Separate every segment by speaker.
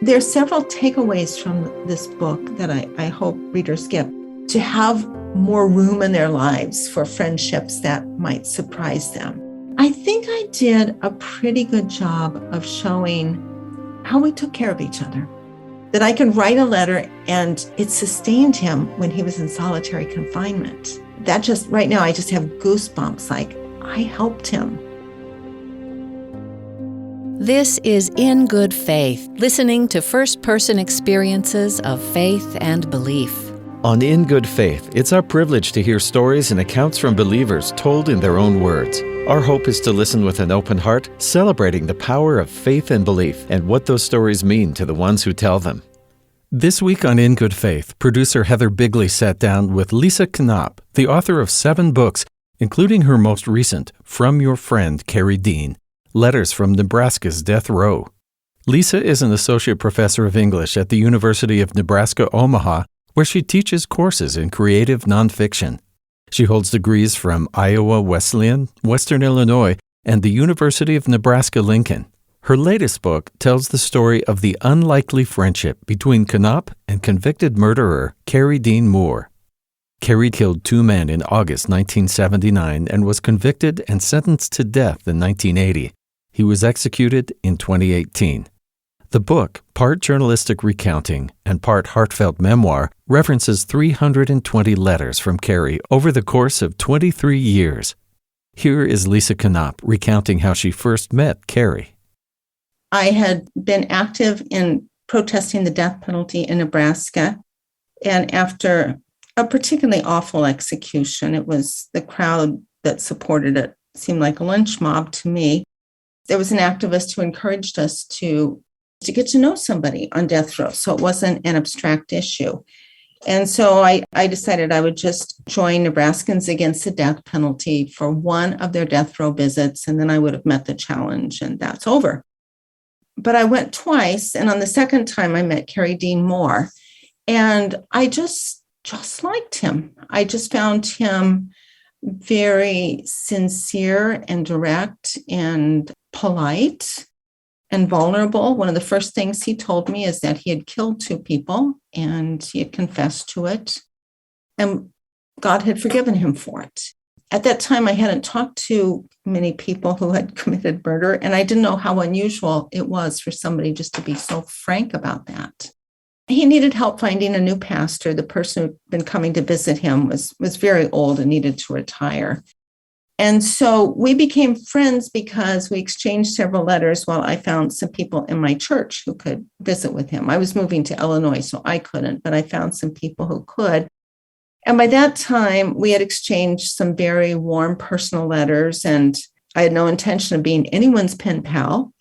Speaker 1: There are several takeaways from this book that I hope readers get. To have more room in their lives for friendships that might surprise them. I think I did a pretty good job of showing how we took care of each other. That I could write a letter and it sustained him when he was in solitary confinement. That just, right now, I just have goosebumps, like I helped him.
Speaker 2: This is In Good Faith, listening to first-person experiences of faith and belief.
Speaker 3: On In Good Faith, it's our privilege to hear stories and accounts from believers told in their own words. Our hope is to listen with an open heart, celebrating the power of faith and belief and what those stories mean to the ones who tell them. This week on In Good Faith, producer Heather Bigley sat down with Lisa Knopp, the author of 7 books, including her most recent, From Your Friend, Carey Dean, Letters from Nebraska's Death Row. Lisa is an associate professor of English at the University of Nebraska-Omaha, where she teaches courses in creative nonfiction. She holds degrees from Iowa Wesleyan, Western Illinois, and the University of Nebraska-Lincoln. Her latest book tells the story of the unlikely friendship between Knopp and convicted murderer Carey Dean Moore. Carey killed 2 men in August 1979 and was convicted and sentenced to death in 1980. He was executed in 2018. The book, part journalistic recounting and part heartfelt memoir, references 320 letters from Carey over the course of 23 years. Here is Lisa Knopp recounting how she first met Carey.
Speaker 1: I had been active in protesting the death penalty in Nebraska, and after a particularly awful execution, it was the crowd that supported it, seemed like a lynch mob to me. There was an activist who encouraged us to get to know somebody on death row, so it wasn't an abstract issue. And so I decided I would just join Nebraskans Against the Death Penalty for one of their death row visits, and then I would have met the challenge, and that's over. But I went twice, and on the second time I met Carey Dean Moore, and I just liked him. I just found him very sincere and direct and polite and vulnerable. One of the first things he told me is that he had killed 2 people and he had confessed to it, and God had forgiven him for it. At that time, I hadn't talked to many people who had committed murder, and I didn't know how unusual it was for somebody just to be so frank about that. He needed help finding a new pastor. The person who'd been coming to visit him was very old and needed to retire. And so we became friends because we exchanged several letters while I found some people in my church who could visit with him. I was moving to Illinois, so I couldn't, but I found some people who could. And by that time, we had exchanged some very warm personal letters, and I had no intention of being anyone's pen pal.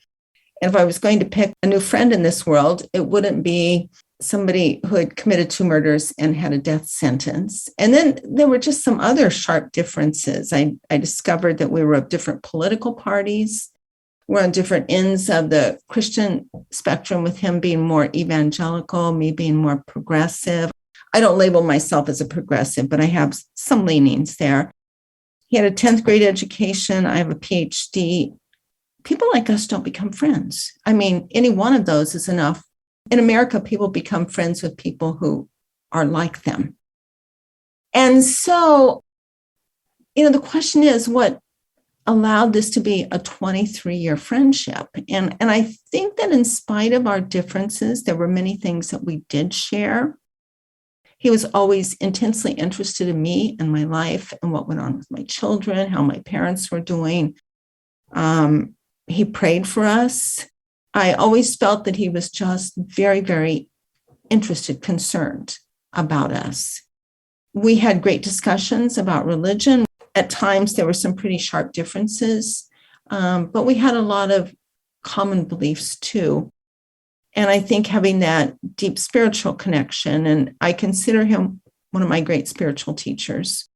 Speaker 1: And if I was going to pick a new friend in this world, it wouldn't be somebody who had committed 2 murders and had a death sentence. And then there were just some other sharp differences. I discovered that we were of different political parties. We're on different ends of the Christian spectrum, with him being more evangelical, me being more progressive. I don't label myself as a progressive, but I have some leanings there. He had a 10th grade education. I have a PhD. People like us don't become friends. I mean, any one of those is enough. In America, people become friends with people who are like them. And so, the question is, what allowed this to be a 23-year friendship? And I think that in spite of our differences, there were many things that we did share. He was always intensely interested in me and my life and what went on with my children, how my parents were doing. He prayed for us. I always felt that he was just very, very interested, concerned about us. We had great discussions about religion. At times, there were some pretty sharp differences, but we had a lot of common beliefs too. And I think having that deep spiritual connection, and I consider him one of my great spiritual teachers,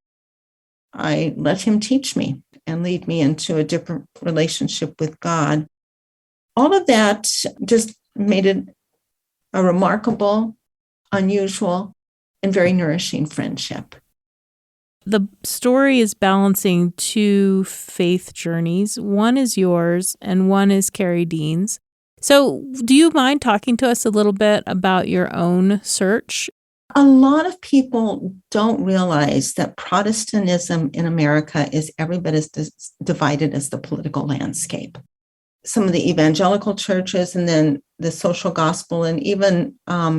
Speaker 1: I let him teach me and lead me into a different relationship with God. All of that just made it a remarkable, unusual, and very nourishing friendship.
Speaker 4: The story is balancing 2 faith journeys. One is yours and one is Carey Dean's. So do you mind talking to us a little bit about your own search?
Speaker 1: A lot of people don't realize that Protestantism in America is every bit as divided as the political landscape. Some of the evangelical churches, and then the social gospel, and even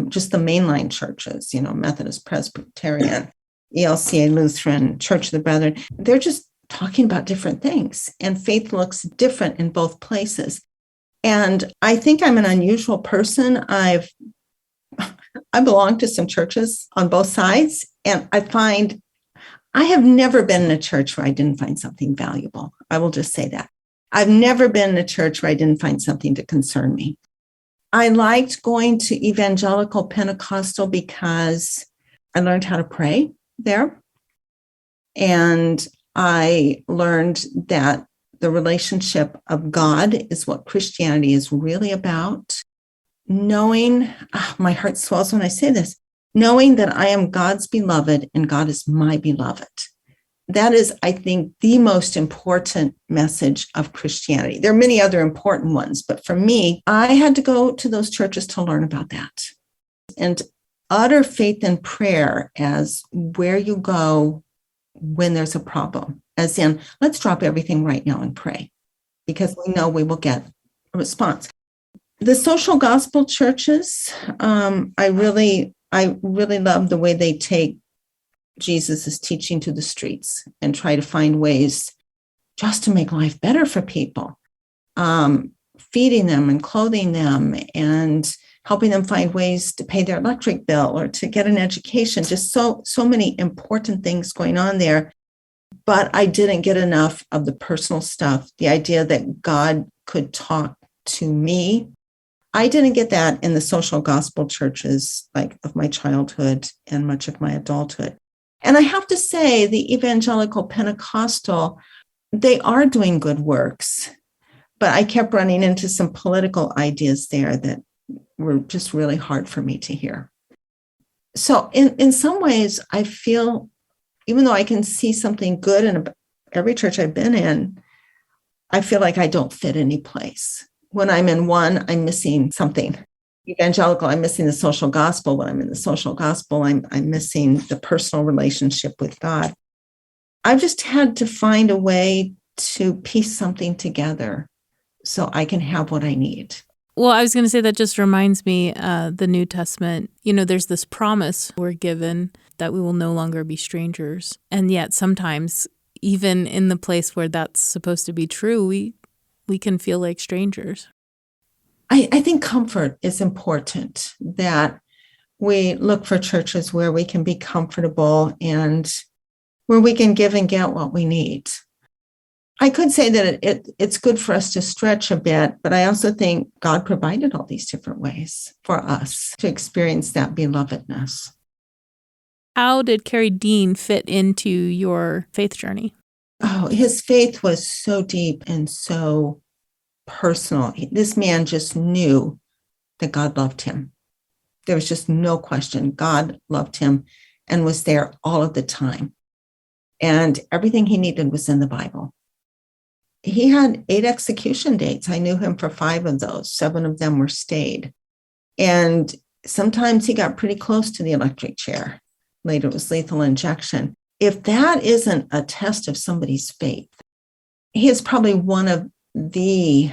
Speaker 1: just the mainline churches, Methodist, Presbyterian, ELCA, Lutheran, Church of the Brethren, they're just talking about different things. And faith looks different in both places. And I think I'm an unusual person. I belong to some churches on both sides, and I find I have never been in a church where I didn't find something valuable. I will just say that. I've never been in a church where I didn't find something to concern me. I liked going to evangelical Pentecostal because I learned how to pray there. And I learned that the relationship of God is what Christianity is really about. Knowing, my heart swells when I say this, knowing that I am God's beloved and God is my beloved. That is, I think, the most important message of Christianity. There are many other important ones, but for me, I had to go to those churches to learn about that. And utter faith and prayer as where you go when there's a problem, as in, let's drop everything right now and pray, because we know we will get a response. The social gospel churches, I really love the way they take Jesus' teaching to the streets and try to find ways just to make life better for people, feeding them and clothing them and helping them find ways to pay their electric bill or to get an education. Just so many important things going on there. But I didn't get enough of the personal stuff, the idea that God could talk to me. I didn't get that in the social gospel churches like of my childhood and much of my adulthood. And I have to say, the evangelical Pentecostal, they are doing good works, but I kept running into some political ideas there that were just really hard for me to hear. So in some ways, I feel, even though I can see something good in every church I've been in, I feel like I don't fit any place. When I'm in one, I'm missing something. Evangelical, I'm missing the social gospel. When I'm in the social gospel, I'm missing the personal relationship with God. I've just had to find a way to piece something together so I can have what I need.
Speaker 4: Well, I was going to say that just reminds me, the New Testament, there's this promise we're given that we will no longer be strangers. And yet sometimes, even in the place where that's supposed to be true, we can feel like strangers.
Speaker 1: I think comfort is important, that we look for churches where we can be comfortable and where we can give and get what we need. I could say that it's good for us to stretch a bit, but I also think God provided all these different ways for us to experience that belovedness.
Speaker 4: How did Carey Dean fit into your faith journey?
Speaker 1: Oh, his faith was so deep and so personal. This man just knew that God loved him. There was just no question. God loved him and was there all of the time. And everything he needed was in the Bible. He had 8 execution dates. I knew him for 5 of those. 7 of them were stayed. And sometimes he got pretty close to the electric chair. Later it was lethal injection. If that isn't a test of somebody's faith, he is probably one of the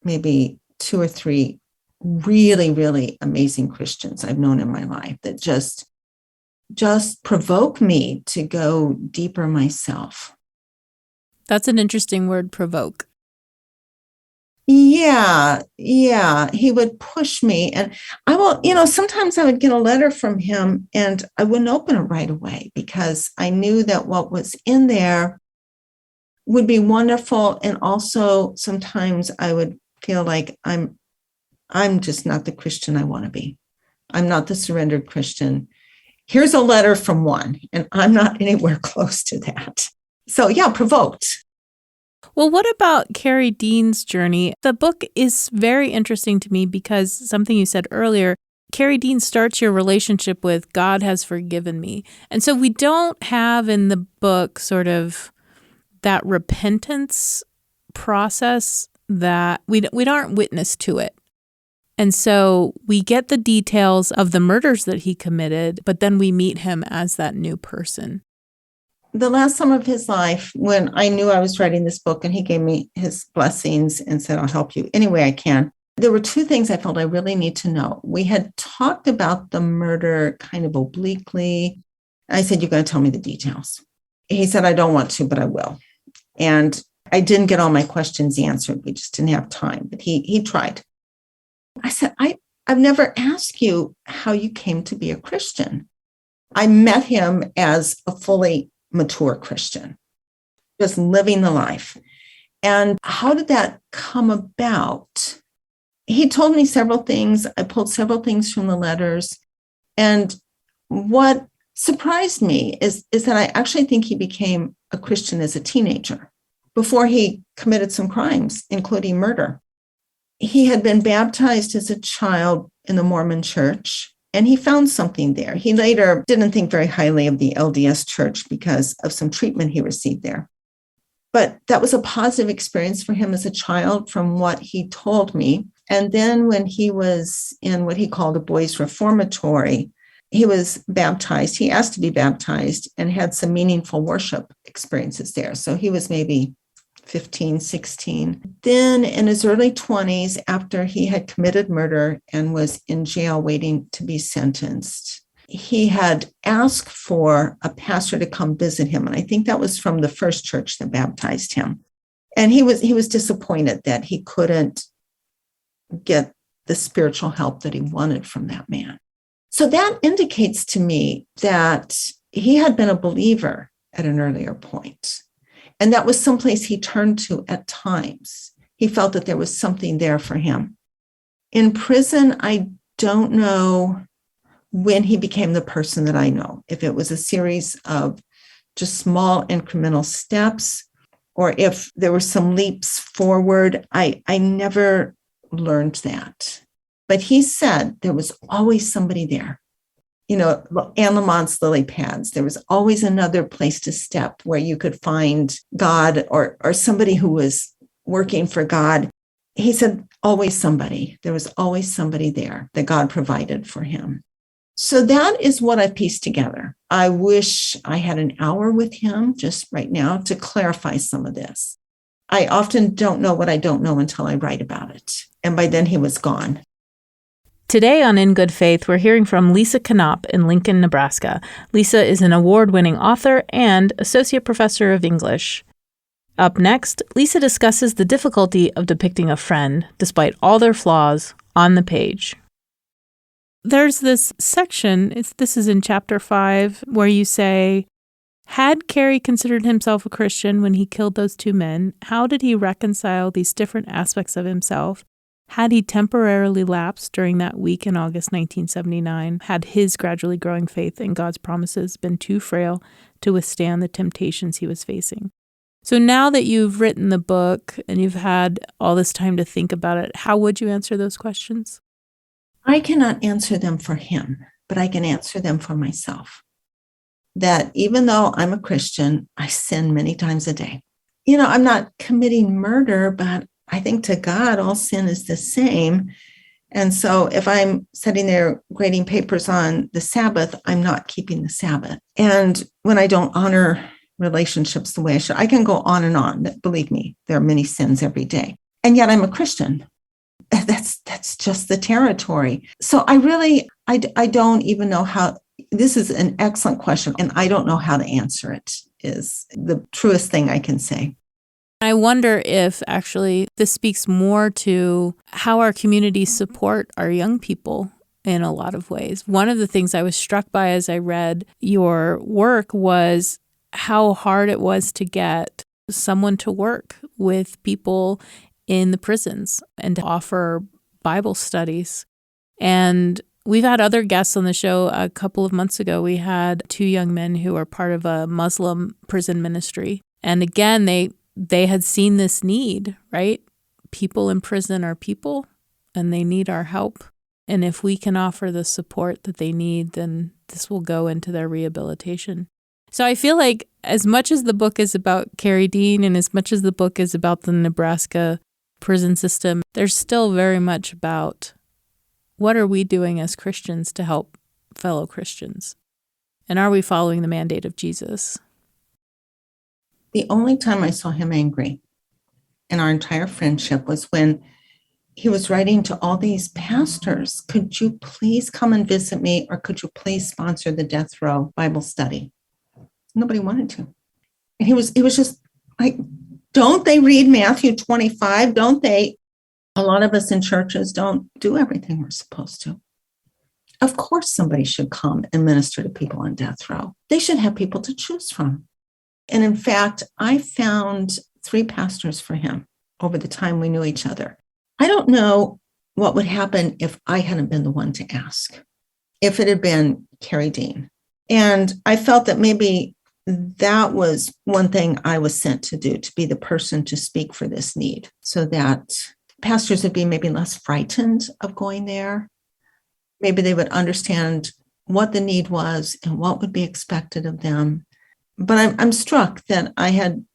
Speaker 1: maybe 2 or 3 really, really amazing Christians I've known in my life that just provoke me to go deeper myself.
Speaker 4: That's an interesting word, provoke.
Speaker 1: Yeah. He would push me. And I will, sometimes I would get a letter from him and I wouldn't open it right away because I knew that what was in there would be wonderful. And also sometimes I would feel like I'm just not the Christian I want to be. I'm not the surrendered Christian. Here's a letter from one, and I'm not anywhere close to that. So yeah, provoked.
Speaker 4: Well, what about Carey Dean's journey? The book is very interesting to me because something you said earlier, Carey Dean starts your relationship with God has forgiven me. And so we don't have in the book sort of that repentance process that we aren't witness to it. And so we get the details of the murders that he committed, but then we meet him as that new person.
Speaker 1: The last summer of his life, when I knew I was writing this book and he gave me his blessings and said, I'll help you any way I can, there were two things I felt I really need to know. We had talked about the murder kind of obliquely. I said, you're going to tell me the details. He said, I don't want to, but I will. And I didn't get all my questions answered. We just didn't have time, but he tried. I said, I've never asked you how you came to be a Christian. I met him as a fully mature Christian, just living the life. And how did that come about? He told me several things. I pulled several things from the letters. And what surprised me is that I actually think he became a Christian as a teenager before he committed some crimes, including murder. He had been baptized as a child in the Mormon church, and he found something there. He later didn't think very highly of the LDS church because of some treatment he received there. But that was a positive experience for him as a child from what he told me. And then when he was in what he called a boys' reformatory, he was baptized. He asked to be baptized and had some meaningful worship experiences there. So he was maybe 15, 16. Then in his early 20s, after he had committed murder and was in jail waiting to be sentenced, he had asked for a pastor to come visit him. And I think that was from the first church that baptized him. And he was disappointed that he couldn't get the spiritual help that he wanted from that man. So that indicates to me that he had been a believer at an earlier point. And that was someplace he turned to at times. He felt that there was something there for him. In prison, I don't know when he became the person that I know, if it was a series of just small incremental steps, or if there were some leaps forward. I never learned that. But he said there was always somebody there. You know, Anne Lamont's lily pads, there was always another place to step where you could find God or somebody who was working for God. He said, always somebody. There was always somebody there that God provided for him. So that is what I pieced together. I wish I had an hour with him just right now to clarify some of this. I often don't know what I don't know until I write about it. And by then he was gone.
Speaker 4: Today on In Good Faith, we're hearing from Lisa Knopp in Lincoln, Nebraska. Lisa is an award-winning author and associate professor of English. Up next, Lisa discusses the difficulty of depicting a friend, despite all their flaws, on the page. There's this section, this is in chapter 5, where you say, had Carey considered himself a Christian when he killed those two men? How did he reconcile these different aspects of himself? Had he temporarily lapsed during that week in August 1979? Had his gradually growing faith in God's promises been too frail to withstand the temptations he was facing? So now that you've written the book and you've had all this time to think about it, how would you answer those questions?
Speaker 1: I cannot answer them for him, but I can answer them for myself. That even though I'm a Christian, I sin many times a day. You know, I'm not committing murder, but I think to God, all sin is the same. And so if I'm sitting there grading papers on the Sabbath, I'm not keeping the Sabbath. And when I don't honor relationships the way I should, I can go on and on. Believe me, there are many sins every day. And yet I'm a Christian. That's just the territory. So I don't even know how. This is an excellent question, and I don't know how to answer it, is the truest thing I can say.
Speaker 4: I wonder if actually this speaks more to how our communities support our young people in a lot of ways. One of the things I was struck by as I read your work was how hard it was to get someone to work with people in the prisons and to offer Bible studies. And we've had other guests on the show. A couple of months ago, we had two young men who are part of a Muslim prison ministry. And again, they had seen this need, right? People in prison are people, and they need our help. And if we can offer the support that they need, then this will go into their rehabilitation. So I feel like as much as the book is about Carey Dean and as much as the book is about the Nebraska prison system, there's still very much about what are we doing as Christians to help fellow Christians? And are we following the mandate of Jesus?
Speaker 1: The only time I saw him angry in our entire friendship was when he was writing to all these pastors, could you please come and visit me, or could you please sponsor the death row Bible study? Nobody wanted to. And he was just like, don't they read Matthew 25? Don't they? A lot of us in churches don't do everything we're supposed to. Of course, somebody should come and minister to people on death row. They should have people to choose from. And in fact, I found 3 pastors for him over the time we knew each other. I don't know what would happen if I hadn't been the one to ask, if it had been Carey Dean. And I felt that maybe that was one thing I was sent to do, to be the person to speak for this need, so that pastors would be maybe less frightened of going there. Maybe they would understand what the need was and what would be expected of them. But I'm struck that I had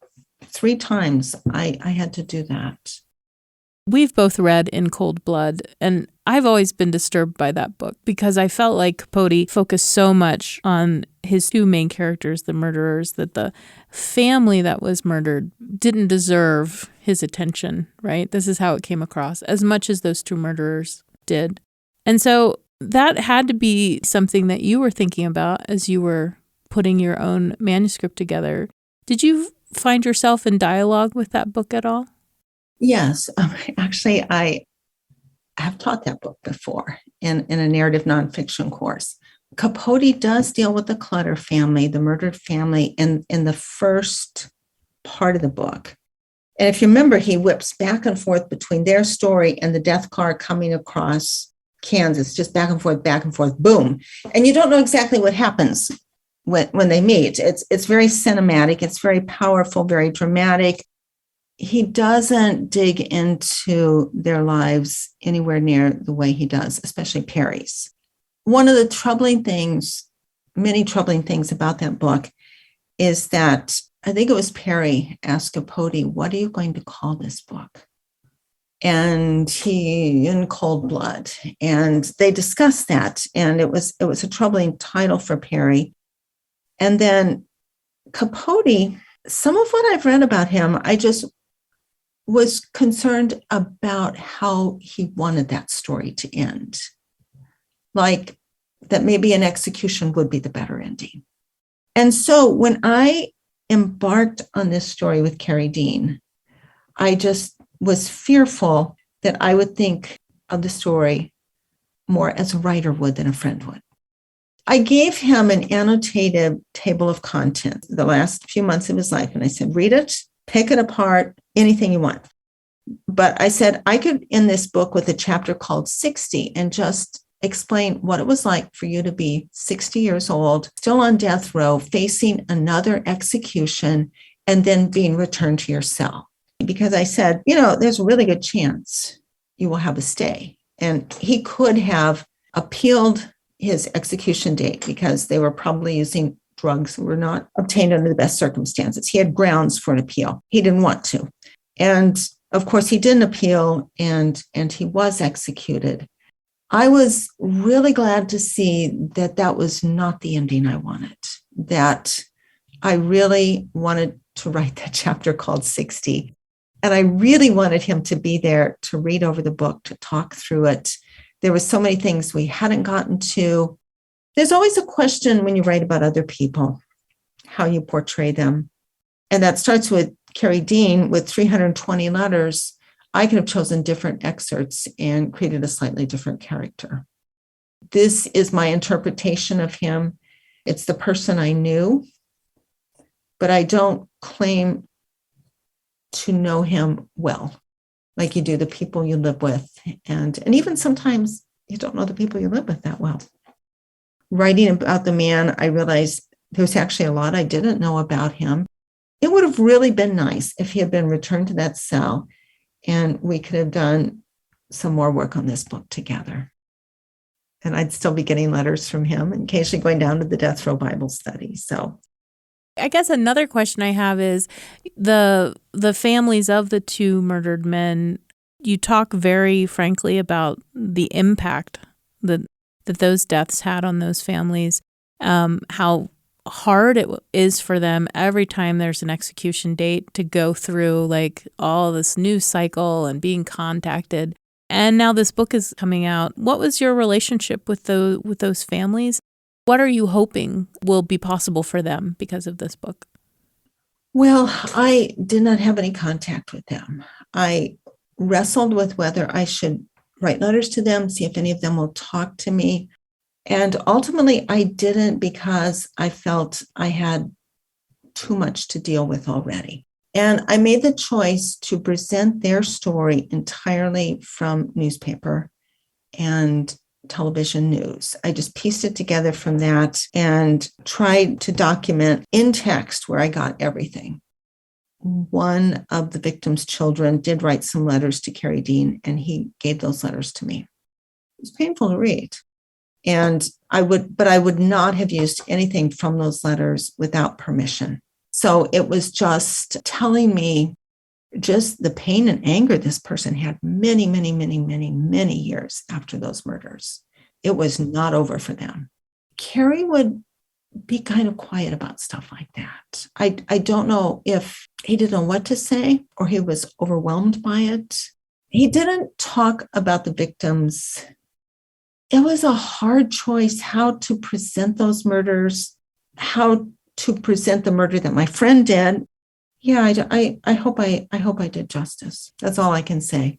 Speaker 1: 3 times I had to do that.
Speaker 4: We've both read In Cold Blood, and I've always been disturbed by that book because I felt like Capote focused so much on his 2 main characters, the murderers, that the family that was murdered didn't deserve his attention, right? This is how it came across, as much as those 2 murderers did. And so that had to be something that you were thinking about as you were putting your own manuscript together. Did you find yourself in dialogue with that book at all?
Speaker 1: Yes. Actually, I have taught that book before in a narrative nonfiction course. Capote does deal with the Clutter family, the murdered family, in the first part of the book. And if you remember, he whips back and forth between their story and the death car coming across Kansas, just back and forth, boom. And you don't know exactly what happens when they meet. It's very cinematic. It's very powerful, very dramatic. He doesn't dig into their lives anywhere near the way he does, especially Perry's. One of the many troubling things about that book is that I think it was Perry asked Capote, what are you going to call this book? And he, In Cold Blood. And they discussed that. And it was a troubling title for Perry. And then Capote, some of what I've read about him, I just was concerned about how he wanted that story to end. Like that maybe an execution would be the better ending. And so when I embarked on this story with Carey Dean, I just was fearful that I would think of the story more as a writer would than a friend would. I gave him an annotated table of contents the last few months of his life, and I said, read it, pick it apart, anything you want. But I said I could end this book with a chapter called 60 and just explain what it was like for you to be 60 years old, still on death row, facing another execution, and then being returned to your cell. Because I said, there's a really good chance you will have a stay. And he could have appealed his execution date because they were probably using drugs that were not obtained under the best circumstances. He had grounds for an appeal. He didn't want to. And of course, he didn't appeal, and he was executed. I was really glad to see that that was not the ending I wanted, that I really wanted to write that chapter called 60. And I really wanted him to be there to read over the book, to talk through it. There were so many things we hadn't gotten to. There's always a question when you write about other people, how you portray them. And that starts with Carey Dean with 320 letters. I could have chosen different excerpts and created a slightly different character. This is my interpretation of him. It's the person I knew, but I don't claim to know him well, like you do the people you live with. And even sometimes you don't know the people you live with that well. Writing about the man, I realized there's actually a lot I didn't know about him. It would have really been nice if he had been returned to that cell and we could have done some more work on this book together. And I'd still be getting letters from him and occasionally going down to the death row Bible study. So
Speaker 4: I guess another question I have is the families of the 2 murdered men, You talk very frankly about the impact that those deaths had on those families, how hard it is for them every time there's an execution date to go through like all this news cycle and being contacted. And now this book is coming out. What was your relationship with those families? What are you hoping will be possible for them because of this book?
Speaker 1: Well, I did not have any contact with them. I wrestled with whether I should write letters to them, see if any of them will talk to me. And ultimately, I didn't because I felt I had too much to deal with already. And I made the choice to present their story entirely from newspaper and television news. I just pieced it together from that and tried to document in text where I got everything. One of the victim's children did write some letters to Carey Dean, and he gave those letters to me. It was painful to read. And I would not have used anything from those letters without permission. So it was just telling me just the pain and anger this person had many, many, many, many, many years after those murders. It was not over for them. Carey would be kind of quiet about stuff like that. I don't know if he didn't know what to say or he was overwhelmed by it. He didn't talk about the victims. It was a hard choice how to present those murders, how to present the murder that my friend did. Yeah, I hope I did justice. That's all I can say.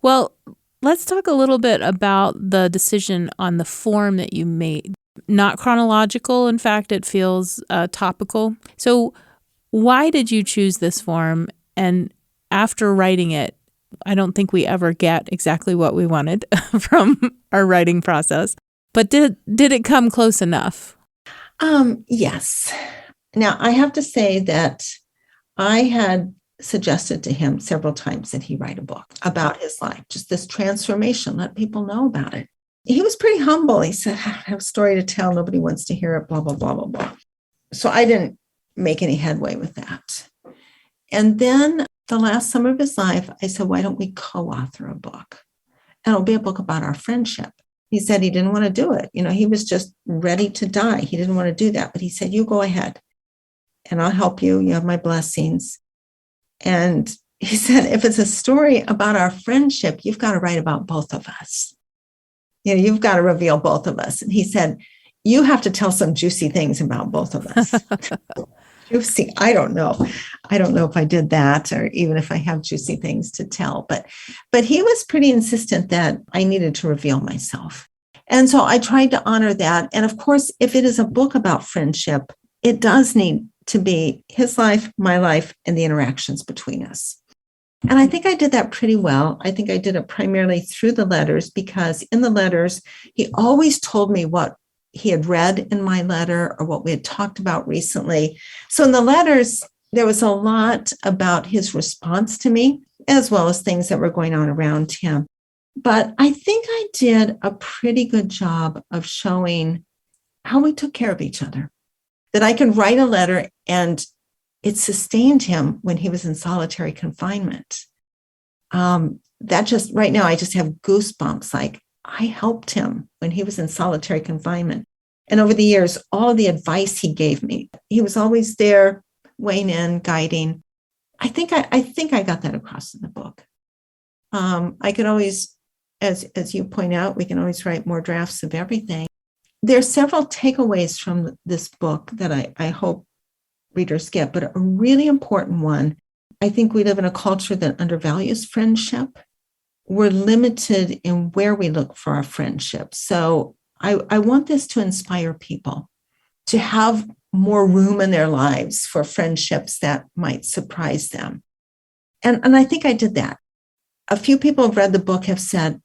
Speaker 4: Well, let's talk a little bit about the decision on the form that you made. Not chronological. In fact, it feels topical. So why did you choose this form? And after writing it, I don't think we ever get exactly what we wanted from our writing process. But did it come close enough?
Speaker 1: Yes. Now, I have to say that I had suggested to him several times that he write a book about his life, just this transformation, let people know about it. He was pretty humble. He said, I have a story to tell. Nobody wants to hear it, blah, blah, blah, blah, blah. So I didn't make any headway with that. And then the last summer of his life, I said, why don't we co-author a book? And it'll be a book about our friendship. He said he didn't want to do it. He was just ready to die. He didn't want to do that. But he said, you go ahead and I'll help you. You have my blessings. And he said, if it's a story about our friendship, you've got to write about both of us. You've got to reveal both of us. And he said, you have to tell some juicy things about both of us. Juicy, I don't know. I don't know if I did that or even if I have juicy things to tell. But he was pretty insistent that I needed to reveal myself. And so I tried to honor that. And of course, if it is a book about friendship, it does need to be his life, my life, and the interactions between us. And I think I did that pretty well. I think I did it primarily through the letters because in the letters, he always told me what he had read in my letter or what we had talked about recently. So in the letters, there was a lot about his response to me, as well as things that were going on around him. But I think I did a pretty good job of showing how we took care of each other, that I can write a letter and it sustained him when he was in solitary confinement. That just right now, I just have goosebumps. Like I helped him when he was in solitary confinement. And over the years, all the advice he gave me, he was always there, weighing in, guiding. I think I got that across in the book. I could always, as you point out, we can always write more drafts of everything. There are several takeaways from this book that I hope readers get, but a really important one. I think we live in a culture that undervalues friendship. We're limited in where we look for our friendships. So I want this to inspire people to have more room in their lives for friendships that might surprise them. And I think I did that. A few people who've read the book have said,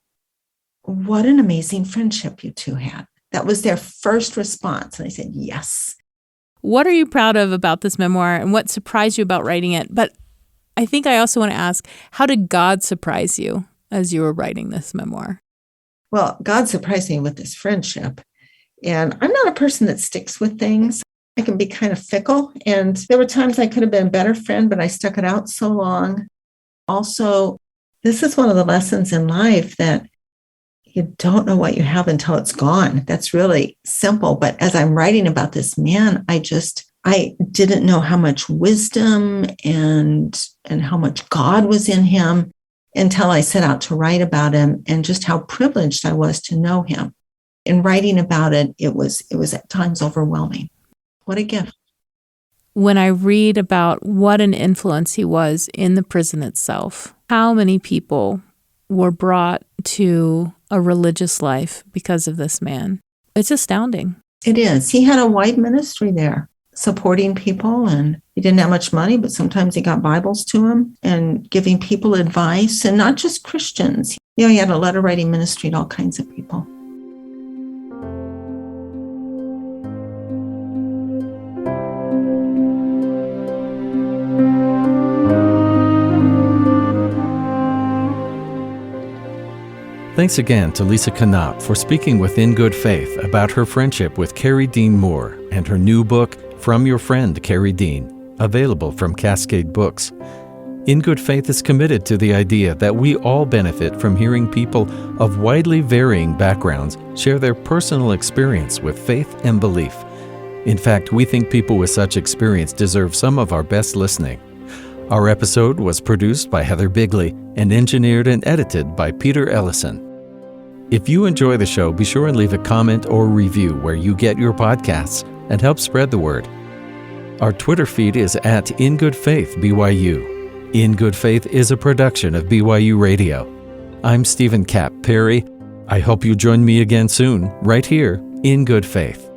Speaker 1: what an amazing friendship you two had. That was their first response. And I said, yes.
Speaker 4: What are you proud of about this memoir and what surprised you about writing it? But I think I also want to ask, how did God surprise you as you were writing this memoir?
Speaker 1: Well, God surprised me with this friendship. And I'm not a person that sticks with things. I can be kind of fickle. And there were times I could have been a better friend, but I stuck it out so long. Also, This is one of the lessons in life, that you don't know what you have until it's gone. That's really simple. But as I'm writing about this man, I didn't know how much wisdom and how much God was in him until I set out to write about him, and just how privileged I was to know him. In writing about it, it was at times overwhelming. What a gift.
Speaker 4: When I read about what an influence he was in the prison itself, how many people were brought to a religious life because of this man, it's astounding.
Speaker 1: It is. He had a wide ministry there, supporting people, and he didn't have much money, but sometimes he got Bibles to him and giving people advice, and not just Christians. He had a letter writing ministry to all kinds of people.
Speaker 3: Thanks again to Lisa Knopp for speaking with In Good Faith about her friendship with Carey Dean Moore and her new book, From Your Friend, Carey Dean, available from Cascade Books. In Good Faith is committed to the idea that we all benefit from hearing people of widely varying backgrounds share their personal experience with faith and belief. In fact, we think people with such experience deserve some of our best listening. Our episode was produced by Heather Bigley and engineered and edited by Peter Ellison. If you enjoy the show, be sure and leave a comment or review where you get your podcasts and help spread the word. Our Twitter feed is at InGoodFaithBYU. In Good Faith is a production of BYU Radio. I'm Stephen Kapp Perry. I hope you join me again soon, right here in Good Faith.